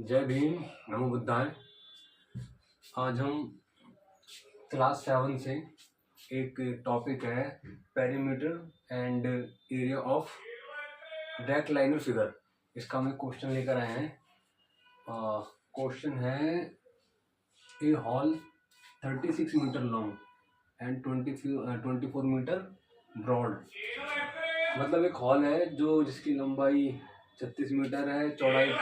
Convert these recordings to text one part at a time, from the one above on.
जय भीम, नमो बुद्धाय। आज हम क्लास 7 से एक टॉपिक है perimeter and area of rectilinear figure, इसका हम एक क्वेश्चन लेकर आए हैं। क्वेश्चन है a hall 36 metre long and 24 metre broad. मतलब एक हॉल है जो जिसकी लंबाई 36 मीटर है, चौड़ाई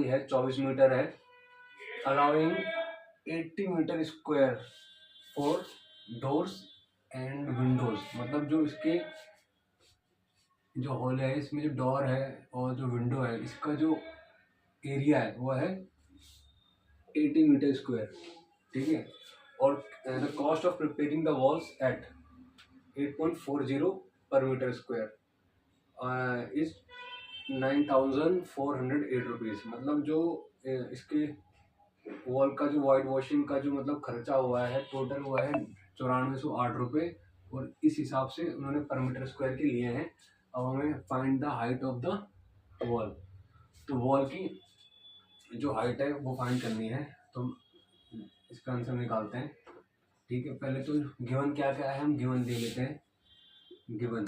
है 24 मीटर है, allowing 80 meter square for doors and windows. मतलब जो इसके जो हॉल है, इसमें जो डोर है और जो विंडो है, इसका जो एरिया है वो है 80 मीटर स्क्वायर। ठीक है। और the cost of preparing the walls at 8.40 per metre square is 9408 rupees. मतलब जो इसके वॉल का जो वाइट वॉशिंग का जो मतलब खर्चा हुआ है, टोटल हुआ है 9408 रुपये। और इस हिसाब से उन्होंने पर मीटर स्क्वायर के लिए हैं। अब हमें find the height of the wall. तो वॉल की जो हाइट है वो फाइंड करनी है, तो इसका आंसर निकालते हैं। ठीक है, पहले तो गिवन क्या क्या है हम गिवन दे लेते हैं। गिवन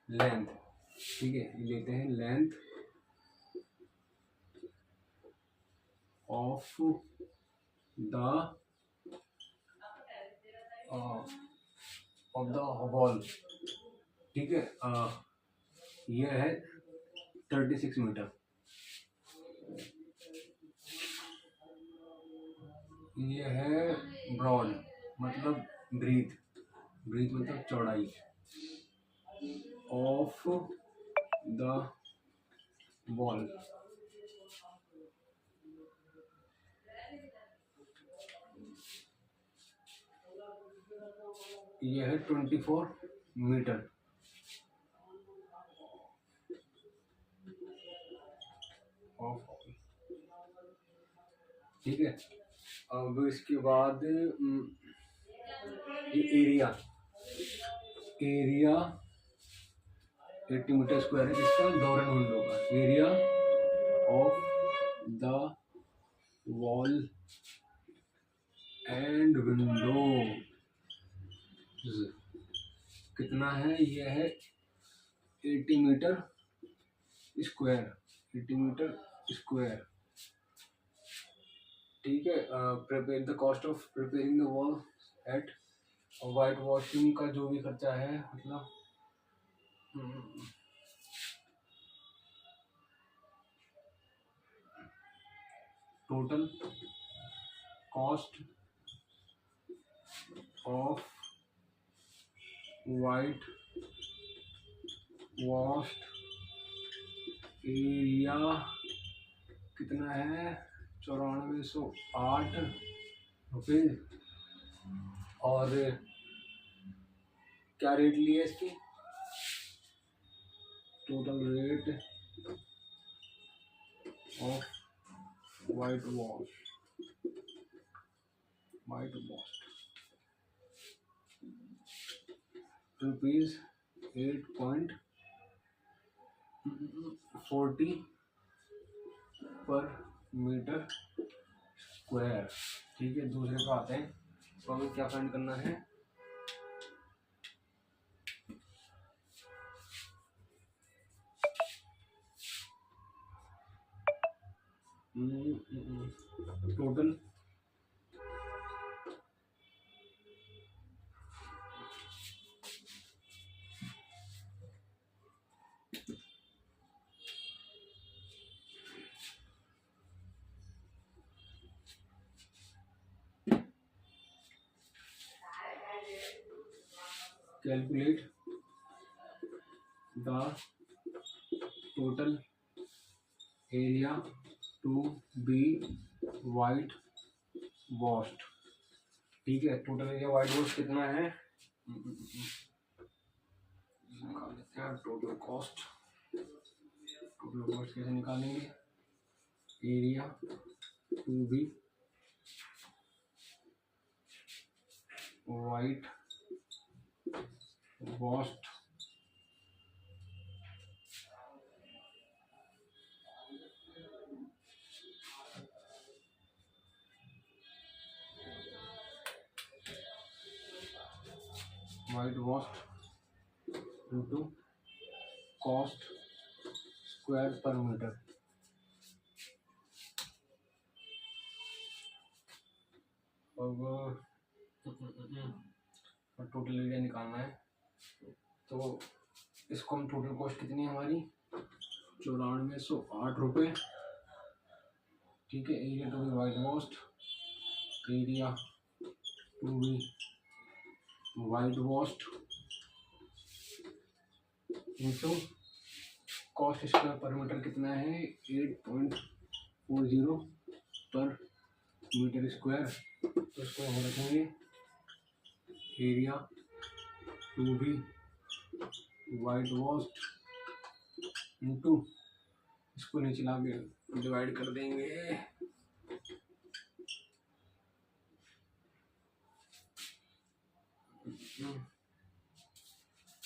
लेंथ, ठीक है, लेते हैं लेंथ ऑफ द वॉल। ठीक है, ये है 36 मीटर। ये है ब्रॉड, मतलब ब्रीथ मतलब चौड़ाई ऑफ द वॉल। ये है 24 मीटर। ठीक है, अब इसके बाद ये एरिया 80 मीटर स्क्वायर है, जिसका डोर एंड विंडो का area of the wall and window कितना है? ये है 80 मीटर स्क्वायर। 80 meter square. ठीक है, prepare the cost of preparing the wall at white washing का जो भी खर्चा है, मतलब total cost of white washed area कितना है? 9408 रुपये। और क्या रेट लिया इसकी? Total rate of white wash rupees 8.40 per metre square. ठीक है, दूसरे पे आते हैं। तो हमें क्या फाइंड करना है? Total calculate the total area to be white washed. ठीक है, टोटल एरिया वाइट वॉश कितना है? निकाल लेते हैं। टोटल कॉस्ट कैसे निकालेंगे? Area to be white washed white washed into cost square per metre. अब टोटल एरिया निकालना है, तो इसको हम टोटल कॉस्ट कितनी है हमारी 9408 रुपये। ठीक है, area to be white washed, area to be white washed into cost square per metre कितना है 8.40 पर मीटर स्क्वायर। तो इसको हम रखेंगे area to be white washed into, इसको नीचे ला के डिवाइड कर देंगे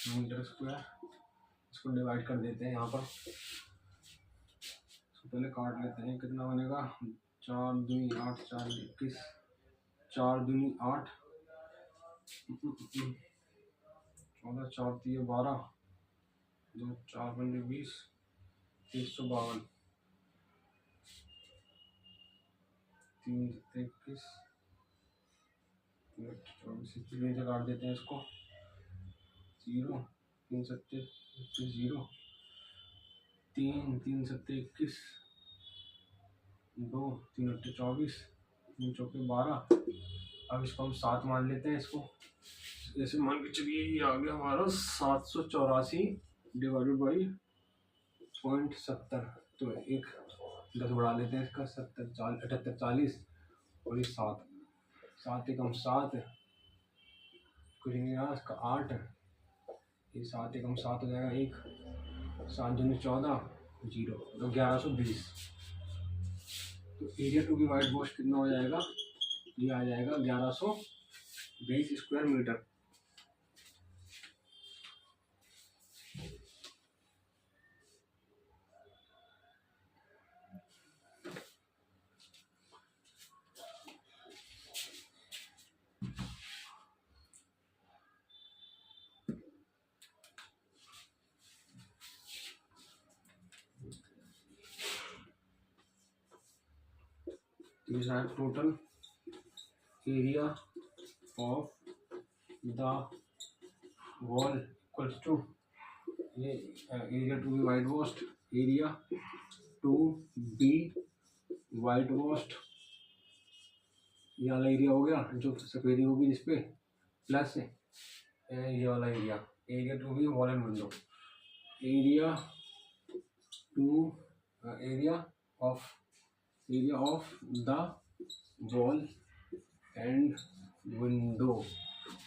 मीटर स्क्वायर। इसको डिवाइड कर देते हैं यहाँ पर, इसको पहले काट लेते हैं, कितना बनेगा 4 दूनी 8 4 21, 4 दूनी 8 14 4 3 12 2 4 पंजे 20 352 3 21 24 काट देते हैं इसको 0 3 7 21 0 3 3 7 21 2 3 8 24 3 चौके 12। अब इसको हम 7 मान लेते हैं, इसको जैसे मान के चलिए ये आ गया हमारा 784 डिवाइडेड बाई 0.70। तो एक 10 बढ़ा लेते हैं इसका 70 78 40 और ये 7 7 एकम 7 कुछ नहीं रहा इसका 8, ये 7 एकम 7 हो जाएगा 1 7 दूनी 14 0 तो 1120। तो area to be wide wash कितना हो जाएगा, ये आ जाएगा 1120 square meter. These are total area of the wall equals to, ये area to be white washed, area to be white washed ये वाला एरिया हो गया जो सफेदी होगी जिसपे, प्लस ये वाला area area to be wall and window, area to area of the wall and window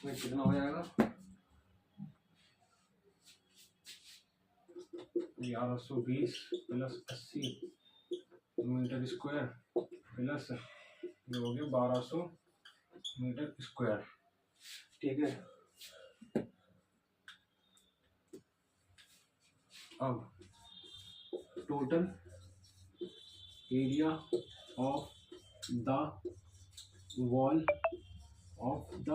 में कितना हो जाएगा 1120 प्लस 80 मीटर स्क्वायर प्लस ये हो गया 1200 मीटर स्क्वायर। ठीक है, अब total area of the wall of the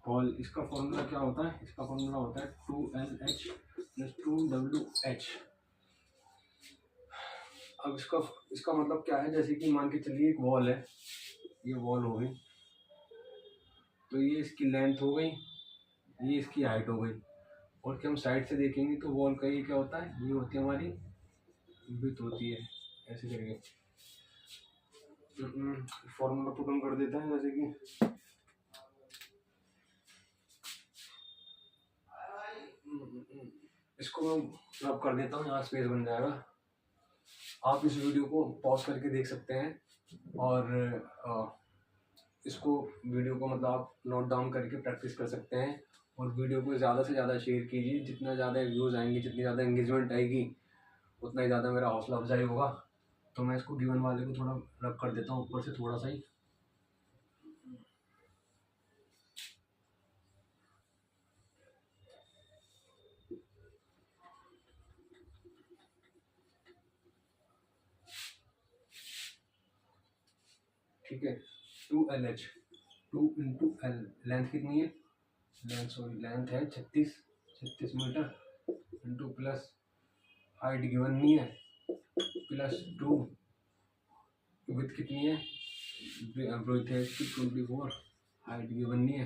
hall, इसका फॉर्मूला क्या होता है, इसका फॉर्मूला होता है 2LH प्लस 2WH। अब इसका मतलब क्या है, जैसे कि मान के चलिए एक वॉल है, ये वॉल हो गई, तो ये इसकी लेंथ हो गई, ये इसकी हाइट हो गई, और कि हम साइड से देखेंगे तो वॉल का ये क्या होता है, ये होती है हमारी विड्थ होती है, ऐसे करेंगे फॉर्मूला पुट ऑन कर देते हैं, जैसे कि इसको मैं रब कर देता हूँ, यहाँ स्पेस बन जाएगा। आप इस वीडियो को पॉज करके देख सकते हैं और इसको वीडियो को मतलब आप नोट डाउन करके प्रैक्टिस कर सकते हैं, और वीडियो को ज़्यादा से ज़्यादा शेयर कीजिए, जितना ज़्यादा व्यूज़ आएंगे, जितनी ज़्यादा एंगेजमेंट आएगी, उतना ही ज़्यादा मेरा हौसला अफजाई होगा। तो मैं इसको गिवन वाले को थोड़ा रब कर देता हूँ ऊपर से थोड़ा सा ही, ठीक है। 2LH 2 इंटू L, लेंथ कितनी है लेंथ है 36 meter into plus height given नहीं है प्लस 2 विथ कितनी है ब्रीथ है इसकी 24 हाइट गिवन नहीं है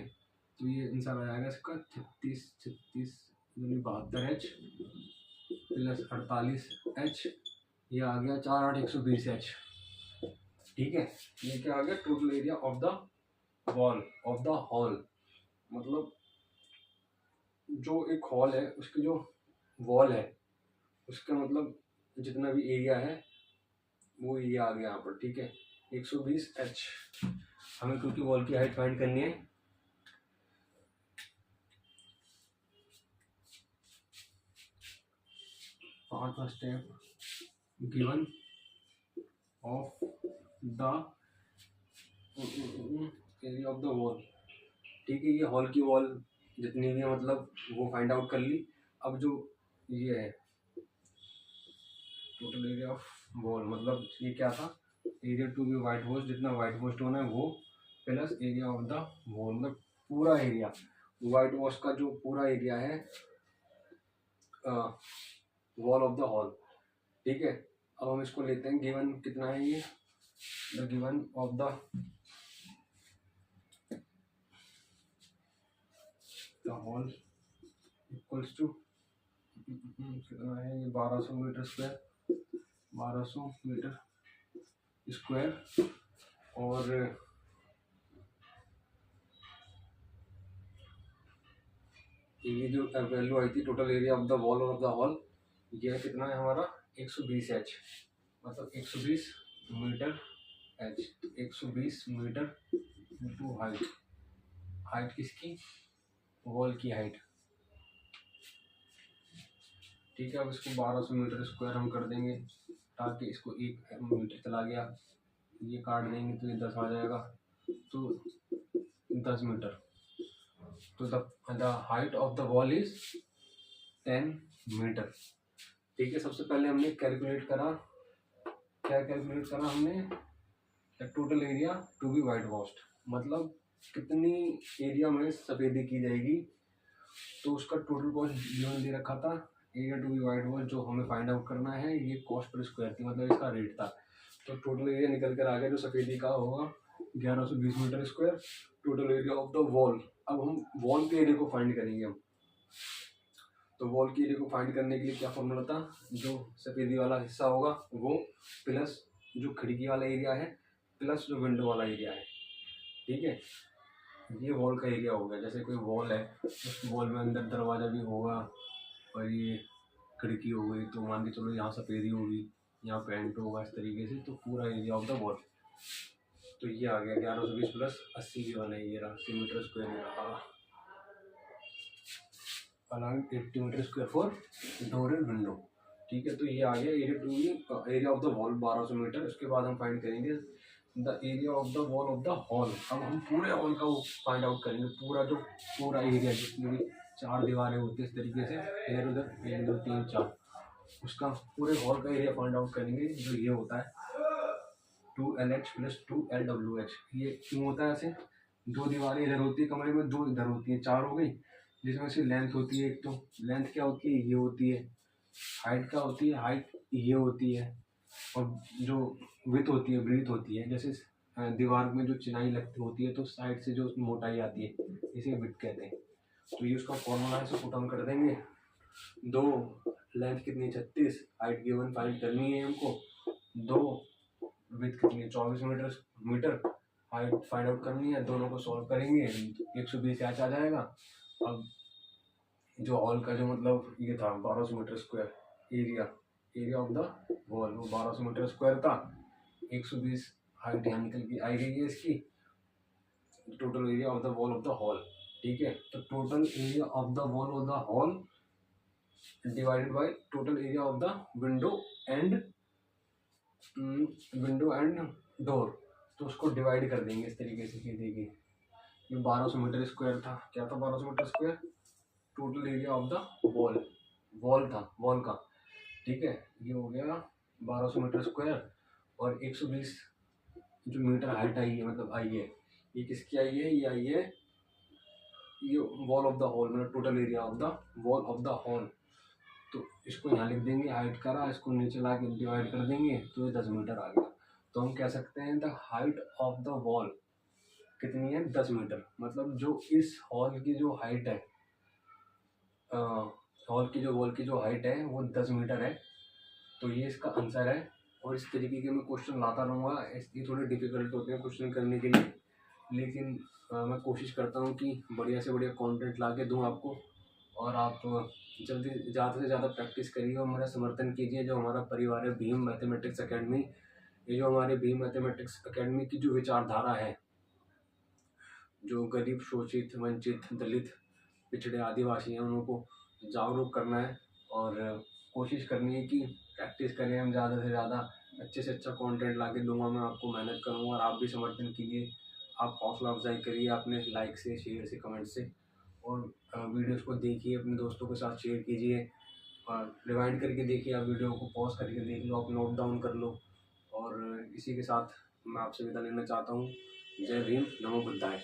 तो ये आंसर आ जाएगा इसका 72 एच प्लस 48 एच। ये आ गया 4/8 120 एच। ठीक है, ये क्या आ गया total area of the wall of the hall. मतलब जो एक हॉल है उसकी जो वॉल है उसका मतलब जितना भी एरिया है वो एरिया आ गया यहाँ पर। ठीक है, 120 एच। हमें क्योंकि वॉल की हाइट फाइंड करनी है, पांचवा step given of the area of the wall. ठीक है, ये हॉल की वॉल जितनी भी है मतलब वो फाइंड आउट कर ली। अब जो ये है टोटल एरिया ऑफ वॉल मतलब ये क्या था, area to be white wash, जितना वाइट वॉश होना है वो plus area of the wall मतलब पूरा एरिया वाइट वॉश का जो पूरा एरिया है वॉल ऑफ द हॉल। ठीक है, अब हम इसको लेते हैं गिवन कितना है ये the given of the hall equals to कितना है ये 1200 मीटर स्क्वायर 1200 मीटर स्क्वायर। और ये जो वैल्यू आई थी total area of the wall of the hall ये कितना है हमारा 120 एच मतलब 120 meter H. 120 meter into height, height किसकी वॉल की हाइट। ठीक है, अब इसको 1200 मीटर स्क्वायर हम कर देंगे ताकि इसको 1 मीटर चला गया, ये काट देंगे तो ये 10 आ जाएगा तो 10 मीटर। तो the height of the wall is 10 meter. ठीक है, सबसे पहले हमने कैलकुलेट करा, क्या कैलकुलेट करा हमने total area to be white washed मतलब कितनी एरिया में सफेदी की जाएगी। तो उसका टोटल कॉस्ट गिवन दे रखा था area to be white wash, जो हमें फाइंड आउट करना है ये कॉस्ट पर स्क्वायर थी मतलब इसका रेट था। तो टोटल एरिया निकल कर आ गया जो सफेदी का होगा 1120 meter square total area of the wall. अब हम वॉल के एरिया को फाइंड करेंगे हम। तो वॉल के एरिया को फाइंड करने के लिए क्या फॉर्मूला था, जो सफेदी वाला हिस्सा होगा वो प्लस जो खिड़की वाला एरिया है प्लस जो विंडो वाला एरिया है। ठीक है, ये वॉल का एरिया हो गया। जैसे कोई वॉल है उस वॉल में अंदर दरवाजा भी होगा और ये खिड़की हो गई तो मान के चलो यहाँ सफेदी होगी यहाँ पेंट होगा इस तरीके से, तो पूरा एरिया ऑफ द वॉल। तो ये आ गया 1120 प्लस 80 जो है ये रहा 80 मीटर स्क्वायर रहा around 80 meter square for door and window. ठीक है, तो ये आ गया area to area of the wall 1200 meter. उसके बाद हम फाइंड करेंगे the area of the wall of the hall. अब हम पूरे हॉल का फाइंड आउट करेंगे, पूरा जो पूरा एरिया जितनी भी 4 दीवारें होती है इस तरीके से इधर उधर 1 2 3 4 उसका पूरे हॉल का एरिया फाइंड आउट करेंगे जो ये होता है 2LH प्लस 2LWH। ये क्यों होता है ऐसे, 2 दीवारें इधर होती है कमरे में 2 इधर होती है 4 हो गई, जिसमें से लेंथ होती है एक, तो लेंथ क्या होती है ये होती है, हाइट क्या होती है हाइट ये होती है, और जो विड्थ होती है ब्रीथ होती है। जैसे दीवार में जो चिनाई लगती होती है तो साइड से जो मोटाई आती है इसे विड्थ कहते हैं। तो ये उसका फॉर्मूला है, इसे पुट ऑन कर देंगे। दो लेंथ कितनी 36, हाइट गिवन फाइंड करनी है हमको, दो विड्थ कितनी है 24 मीटर, हाइट फाइंड आउट करनी है। दोनों को सॉल्व करेंगे 120 आ जाएगा। अब जो हॉल का जो मतलब ये था 1200 meter square area of the wall वो 1200 मीटर स्क्वायर था। 120 हाइट यहाँ निकल के आई गई है इसकी, total area of the wall of the hall. ठीक है, तो total area of the wall of the hall divided by total area of the window and door. तो उसको डिवाइड कर देंगे इस तरीके से। देखिए ये 1200 मीटर स्क्वायर था, क्या था 1200 meter square total area of the wall था वॉल का। ठीक है, ये हो गया 1200 मीटर स्क्वायर और 120 जो मीटर हाइट आई है मतलब आई है, ये किसकी आई है, ये आई है ये वॉल ऑफ द हॉल, मतलब total area of the wall of the hall. तो इसको यहाँ लिख देंगे हाइट करा, इसको नीचे ला के डिवाइड कर देंगे तो ये 10 मीटर आ गया। तो हम कह सकते हैं the height of the wall कितनी है, 10 मीटर। मतलब जो इस हॉल की जो हाइट है, हॉल की जो वॉल की जो हाइट है वो 10 मीटर है। तो ये इसका आंसर है। और इस तरीके के मैं क्वेश्चन लाता रहूँगा, ये थोड़े डिफिकल्ट होते हैं क्वेश्चन करने के लिए, लेकिन मैं कोशिश करता हूँ कि बढ़िया से बढ़िया कंटेंट ला के दूँ आपको। और आप जल्दी ज़्यादा से ज़्यादा प्रैक्टिस करिए और मेरा समर्थन कीजिए। जो हमारा परिवार है भीम मैथमेटिक्स एकेडमी, ये जो हमारे भीम मैथमेटिक्स एकेडमी की जो विचारधारा है, जो गरीब शोषित वंचित दलित पिछड़े आदिवासी हैं उनको जागरूक करना है। और कोशिश करनी है कि प्रैक्टिस करें हम ज़्यादा से ज़्यादा, अच्छे से अच्छा कंटेंट ला के दूंगा मैं आपको, मेहनत करूंगा। और आप भी समर्थन कीजिए, आप हौसला अफजाई करिए अपने लाइक से, शेयर से, कमेंट से। और वीडियोस को देखिए, अपने दोस्तों के साथ शेयर कीजिए, और रिवाइंड करके देखिए, आप वीडियो को पॉज करके देख लो, आप नोट डाउन कर लो। और इसी के साथ मैं आपसे विदा लेना चाहता हूँ। जय भीम, नमो बुद्धाय।